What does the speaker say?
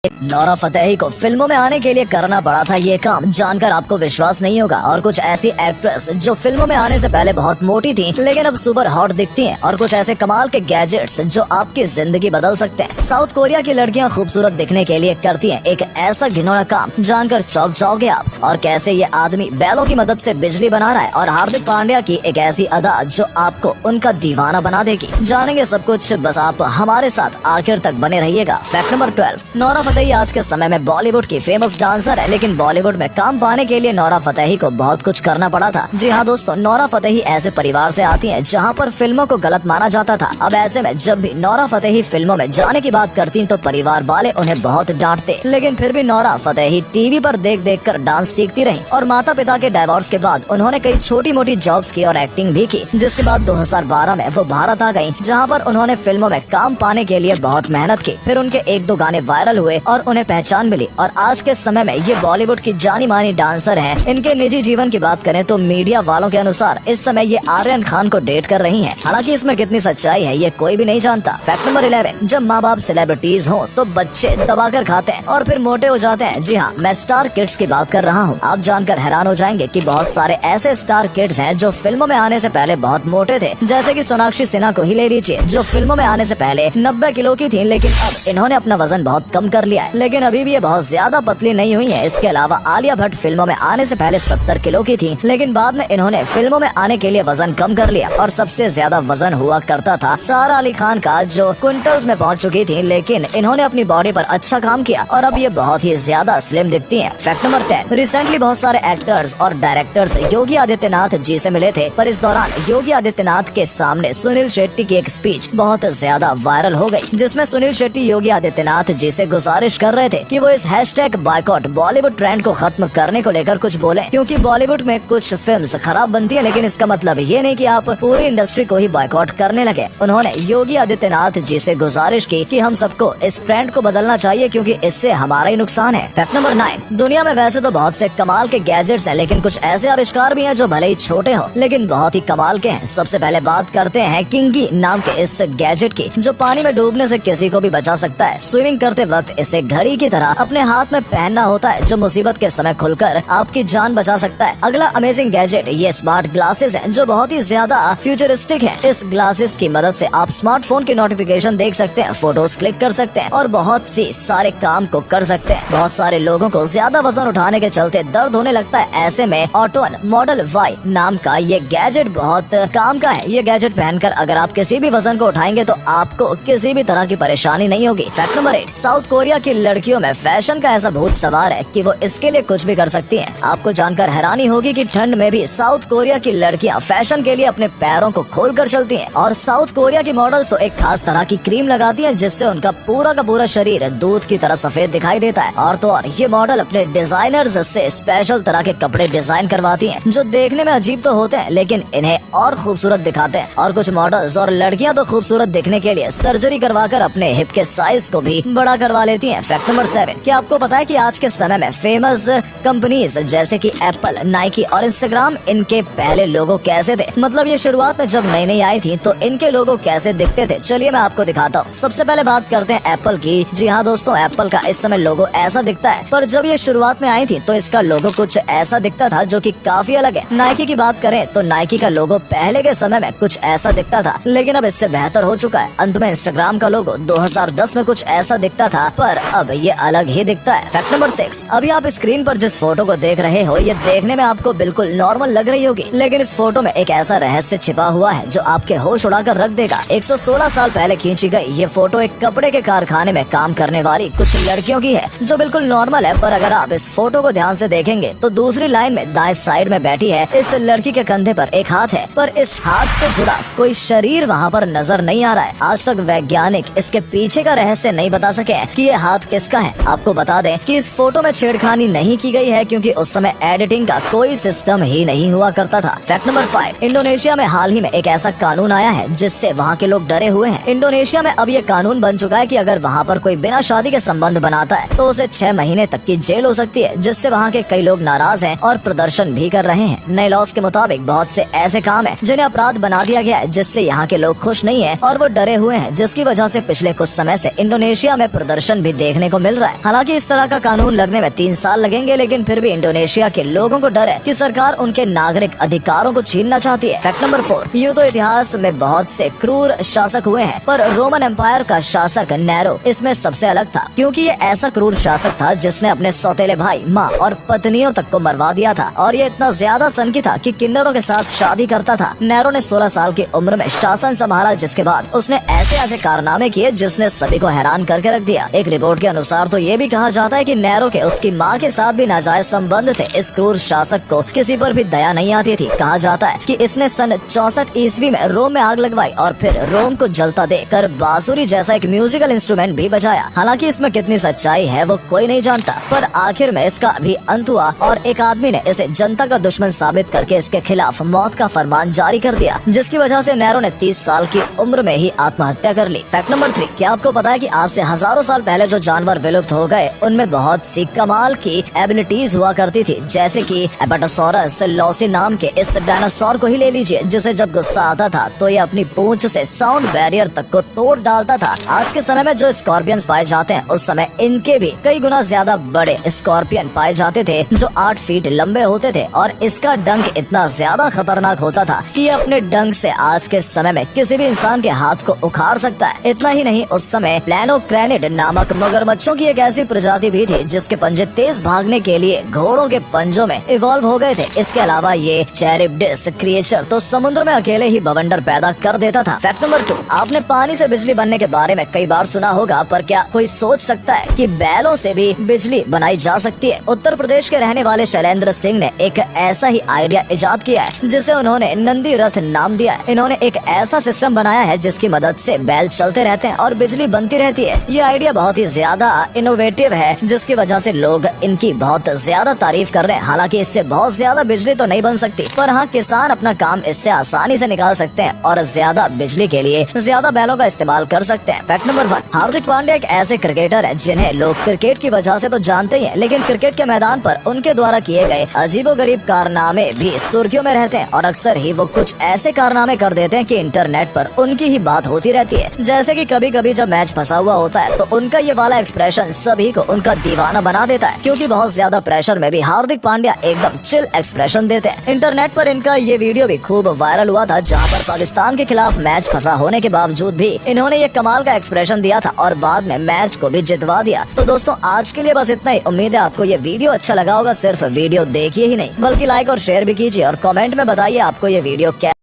Nora Fatehi को फिल्मों में आने के लिए करना पड़ा था ये काम, जानकर आपको विश्वास नहीं होगा। और कुछ ऐसी एक्ट्रेस जो फिल्मों में आने से पहले बहुत मोटी थी लेकिन अब सुपर हॉट दिखती हैं, और कुछ ऐसे कमाल के गैजेट्स जो आपकी जिंदगी बदल सकते हैं। साउथ कोरिया की लड़कियां खूबसूरत दिखने के लिए करती हैं एक ऐसा घिनौना काम, जानकर चौंक जाओगे आप। और कैसे ये आदमी बैलों की मदद से बिजली बना रहा है, और हार्दिक पांड्या की एक ऐसी अदा जो आपको उनका दीवाना बना देगी। जानेंगे सब कुछ, बस आप हमारे साथ आखिर तक बने रहिएगा। Fact number 12। नोरा फतेही आज के समय में बॉलीवुड की फेमस डांसर है, लेकिन बॉलीवुड में काम पाने के लिए नोरा फतेही को बहुत कुछ करना पड़ा था। जी हाँ दोस्तों, नोरा फतेही ऐसे परिवार से आती हैं जहाँ पर फिल्मों को गलत माना जाता था। अब ऐसे में जब भी नोरा फतेही फिल्मों में जाने की बात करती तो परिवार वाले उन्हें बहुत डांटते, लेकिन फिर भी नोरा फतेही टीवी पर देख देख कर डांस सीखती रही। और माता पिता के डाइवोर्स के बाद उन्होंने कई छोटी मोटी जॉब्स की और एक्टिंग भी की, जिसके बाद 2012 में वो भारत आ गयी, जहाँ पर उन्होंने फिल्मों में काम पाने के लिए बहुत मेहनत की। फिर उनके एक दो गाने वायरल हुए और उन्हें पहचान मिली, और आज के समय में ये बॉलीवुड की जानी मानी डांसर हैं। इनके निजी जीवन की बात करें तो मीडिया वालों के अनुसार इस समय ये आर्यन खान को डेट कर रही हैं। हालांकि इसमें कितनी सच्चाई है ये कोई भी नहीं जानता। Fact number 11। जब माँ बाप सेलिब्रिटीज हो तो बच्चे दबाकर खाते हैं और फिर मोटे हो जाते हैं। जी हाँ, मैं स्टार किड्स की बात कर रहा हूँ। आप जानकर हैरान हो जाएंगे कि बहुत सारे ऐसे स्टार किड्स हैं जो फिल्मों में आने से पहले बहुत मोटे थे, जैसे कि सोनाक्षी सिन्हा को ही ले लीजिए, जो फिल्मों में आने से पहले 90 किलो की थी, लेकिन अब इन्होंने अपना वजन बहुत कम कर लिया है, लेकिन अभी भी ये बहुत ज्यादा पतली नहीं हुई है। इसके अलावा आलिया भट्ट फिल्मों में आने से पहले 70 किलो की थी, लेकिन बाद में इन्होंने फिल्मों में आने के लिए वजन कम कर लिया। और सबसे ज्यादा वजन हुआ करता था सारा अली खान का, जो क्विंटल्स में पहुंच चुकी थी, लेकिन इन्होंने अपनी बॉडी पर अच्छा काम किया और अब ये बहुत ही ज्यादा स्लिम दिखती हैं। Fact number 10। रिसेंटली बहुत सारे एक्टर्स और डायरेक्टर्स योगी आदित्यनाथ जी से मिले थे, पर इस दौरान योगी आदित्यनाथ के सामने सुनील शेट्टी की एक स्पीच बहुत ज्यादा वायरल हो गई, जिसमें सुनील शेट्टी योगी आदित्यनाथ जी से गुजारिश कर रहे थे कि वो इस हैशटैग बायकॉट बॉलीवुड ट्रेंड को खत्म करने को लेकर कुछ बोले, क्योंकि बॉलीवुड में कुछ फिल्म्स खराब बनती है, लेकिन इसका मतलब ये नहीं कि आप पूरी इंडस्ट्री को ही बायकॉट करने लगे। उन्होंने योगी आदित्यनाथ जी से गुजारिश की कि हम सबको इस ट्रेंड को बदलना चाहिए, क्योंकि इससे हमारा ही नुकसान है। Fact number 9। दुनिया में वैसे तो बहुत से कमाल के गैजेट्स हैं, लेकिन कुछ ऐसे आविष्कार भी हैं जो भले ही छोटे हो लेकिन बहुत ही कमाल के हैं। सबसे पहले बात करते हैं किंगी नाम के इस गैजेट की, जो पानी में डूबने से किसी को भी बचा सकता है। स्विमिंग करते वक्त इसे घड़ी की तरह अपने हाथ में पहनना होता है, जो मुसीबत के समय खुलकर आपकी जान बचा सकता है। अगला अमेजिंग गैजेट ये स्मार्ट ग्लासेस हैं, जो बहुत ही ज्यादा फ्यूचरिस्टिक हैं। इस ग्लासेस की मदद से आप स्मार्टफोन की नोटिफिकेशन देख सकते हैं, फोटोज क्लिक कर सकते हैं और बहुत सी सारे काम को कर सकते हैं। बहुत सारे लोगों को ज्यादा वजन उठाने के चलते दर्द होने लगता है, ऐसे में ऑटोन मॉडल वाई नाम का ये गैजेट बहुत काम का है। ये गैजेट पहनकर अगर आप किसी भी वजन को उठाएंगे तो आपको किसी भी तरह की परेशानी नहीं होगी। Fact number 8। साउथ कोरिया की लड़कियों में फैशन का ऐसा भूत सवार है कि वो इसके लिए कुछ भी कर सकती हैं। आपको जानकर हैरानी होगी कि ठंड में भी साउथ कोरिया की लड़कियां फैशन के लिए अपने पैरों को खोल कर चलती हैं। और साउथ कोरिया की मॉडल्स तो एक खास तरह की क्रीम लगाती हैं, जिससे उनका पूरा का पूरा शरीर दूध की तरह सफेद दिखाई देता है। और तो और ये मॉडल अपने डिजाइनर्स से स्पेशल तरह के कपड़े डिजाइन करवाती हैं, जो देखने में अजीब तो होते हैं लेकिन इन्हें और खूबसूरत दिखाते हैं। और कुछ मॉडल्स और लड़कियां तो खूबसूरत दिखने के लिए सर्जरी करवाकर अपने हिप के साइज को भी बड़ा करवा लेती हैं। Fact number 7। क्या आपको पता है कि आज के समय में फेमस कंपनीज जैसे कि एप्पल, नाइकी और इंस्टाग्राम, इनके पहले लोगो कैसे थे? मतलब ये शुरुआत में जब नई नई आई थी तो इनके लोगो कैसे दिखते थे, चलिए मैं आपको दिखाता हूँ। सबसे पहले बात करते हैं एप्पल की। जी हाँ दोस्तों, एप्पल का इस समय लोगो ऐसा दिखता है, पर जब ये शुरुआत में आई थी तो इसका लोगो कुछ ऐसा दिखता था, जो कि काफी अलग है। नाइकी की बात करें तो नाइकी का लोगो पहले के समय में कुछ ऐसा दिखता था, लेकिन अब इससे बेहतर हो चुका है। अंत में इंस्टाग्राम का लोगो 2010 में कुछ ऐसा दिखता था, पर अब ये अलग ही दिखता है। Fact number 6। अभी आप स्क्रीन पर जिस फोटो को देख रहे हो, ये देखने में आपको बिल्कुल नॉर्मल लग रही होगी, लेकिन इस फोटो में एक ऐसा रहस्य छिपा हुआ है जो आपके होश उड़ाकर रख देगा। 116 साल पहले खींची गई ये फोटो एक कपड़े के कारखाने में काम करने वाली कुछ लड़कियों की है, जो बिल्कुल नॉर्मल है। पर अगर आप इस फोटो को ध्यान से देखेंगे तो दूसरी लाइन में दाएं साइड में बैठी है इस लड़की के कंधे पर एक हाथ है, पर इस हाथ से जुड़ा कोई शरीर वहाँ पर नजर नहीं आ रहा है। आज तक वैज्ञानिक इसके पीछे का रहस्य नहीं बता सके कि ये हाथ किसका है। आपको बता दें कि इस फोटो में छेड़खानी नहीं की गई है, क्योंकि उस समय एडिटिंग का कोई सिस्टम ही नहीं हुआ करता था। Fact number 5। इंडोनेशिया में हाल ही में एक ऐसा कानून आया है जिससे वहाँ के लोग डरे हुए हैं। इंडोनेशिया में अब ये कानून बन चुका है कि अगर वहाँ पर कोई बिना शादी के संबंध बनाता है तो उसे 6 महीने तक की जेल हो सकती है, जिससे वहाँ के कई लोग नाराज हैं और प्रदर्शन भी कर रहे हैं। नए लॉस के मुताबिक बहुत से ऐसे काम हैं जिन्हें अपराध बना दिया गया है, जिससे यहाँ के लोग खुश नहीं है और वो डरे हुए हैं, जिसकी वजह से पिछले कुछ समय से इंडोनेशिया में प्रदर्शन भी भी देखने को मिल रहा है। हालांकि इस तरह का कानून लगने में 3 साल लगेंगे, लेकिन फिर भी इंडोनेशिया के लोगों को डर है कि सरकार उनके नागरिक अधिकारों को छीनना चाहती है। फैक्ट नंबर 4, यूँ तो इतिहास में बहुत से क्रूर शासक हुए हैं, पर रोमन एम्पायर का शासक नेरो इसमें सबसे अलग था, क्योंकि ये ऐसा क्रूर शासक था जिसने अपने सौतेले भाई, माँ और पत्नियों तक को मरवा दिया था, और ये इतना ज्यादा सनकी था कि किन्नरों के साथ शादी करता था। नेरो ने 16 साल की उम्र में शासन संभाला, जिसके बाद उसने ऐसे ऐसे कारनामे किए जिसने सभी को हैरान करके रख दिया। एक रिपोर्ट के अनुसार तो ये भी कहा जाता है कि नेरो के उसकी माँ के साथ भी नाजायज संबंध थे। इस क्रूर शासक को किसी पर भी दया नहीं आती थी। कहा जाता है कि इसने सन 64 ईस्वी में रोम में आग लगवाई और फिर रोम को जलता देखकर बांसुरी जैसा एक म्यूजिकल इंस्ट्रूमेंट भी बजाया। हालांकि इसमें कितनी सच्चाई है वो कोई नहीं जानता, पर आखिर में इसका भी अंत हुआ और एक आदमी ने इसे जनता का दुश्मन साबित करके इसके खिलाफ मौत का फरमान जारी कर दिया, जिसकी वजह से नेरो ने 30 साल की उम्र में ही आत्महत्या कर ली। फैक्ट नंबर 3, क्या आपको पता है कि आज से हजारों साल पहले जो जानवर विलुप्त हो गए उनमें बहुत सी कमाल की एबिलिटीज हुआ करती थी, जैसे कि एपेटोसॉरस लॉसी नाम के इस डायनासोर को ही ले लीजिए, जिसे जब गुस्सा आता था तो ये अपनी पूंछ से साउंड बैरियर तक को तोड़ डालता था। आज के समय में जो स्कॉर्पियंस पाए जाते हैं, उस समय इनके भी कई गुना ज्यादा बड़े स्कॉर्पियन पाए जाते थे जो 8 फीट लंबे होते थे, और इसका डंक इतना ज्यादा खतरनाक होता था कि ये अपने डंक से आज के समय में किसी भी इंसान के हाथ को उखाड़ सकता है। इतना ही नहीं, उस समय प्लैनोक्रेनिड नामक मगरमच्छों की एक ऐसी प्रजाति भी थी जिसके पंजे तेज भागने के लिए घोड़ों के पंजों में इवॉल्व हो गए थे। इसके अलावा ये चैरिप्टिस क्रिएचर तो समुद्र में अकेले ही बवंडर पैदा कर देता था। फैक्ट नंबर 2, आपने पानी से बिजली बनने के बारे में कई बार सुना होगा, पर क्या कोई सोच सकता है कि बैलों से भी बिजली बनाई जा सकती है? उत्तर प्रदेश के रहने वाले शैलेंद्र सिंह ने एक ऐसा ही आइडिया इजाद किया है, जिसे उन्होंने नंदी रथ नाम दिया है। इन्होंने एक ऐसा सिस्टम बनाया है जिसकी मदद से बैल चलते रहते हैं और बिजली बनती रहती है। ये आइडिया बहुत ही ज्यादा इनोवेटिव है, जिसकी वजह से लोग इनकी बहुत ज्यादा तारीफ कर रहे हैं। हालांकि इससे बहुत ज्यादा बिजली तो नहीं बन सकती, पर हाँ, किसान अपना काम इससे आसानी से निकाल सकते हैं और ज्यादा बिजली के लिए ज्यादा बैलों का इस्तेमाल कर सकते हैं। फैक्ट नंबर 1, हार्दिक पांड्या एक ऐसे क्रिकेटर है जिन्हें लोग क्रिकेट की वजह से तो जानते ही हैं, लेकिन क्रिकेट के मैदान पर उनके द्वारा किए गए अजीबोगरीब कारनामे भी सुर्खियों में रहते हैं, और अक्सर ही वो कुछ ऐसे कारनामे कर देते हैं कि इंटरनेट पर उनकी ही बात होती रहती है। जैसे कि कभी कभी जब मैच फंसा हुआ होता है तो उनका ये वाला एक्सप्रेशन सभी को उनका दीवाना बना देता है, क्योंकि बहुत ज्यादा प्रेशर में भी हार्दिक पांड्या एकदम चिल एक्सप्रेशन देते हैं। इंटरनेट पर इनका ये वीडियो भी खूब वायरल हुआ था, जहाँ पर पाकिस्तान के खिलाफ मैच फंसा होने के बावजूद भी इन्होंने ये कमाल का एक्सप्रेशन दिया था और बाद में मैच को भी जितवा दिया। तो दोस्तों, आज के लिए बस इतना ही। उम्मीद है आपको ये वीडियो अच्छा लगा होगा। सिर्फ वीडियो देखिए ही नहीं, बल्कि लाइक और शेयर भी कीजिए और कमेंट में बताइए आपको ये वीडियो क्या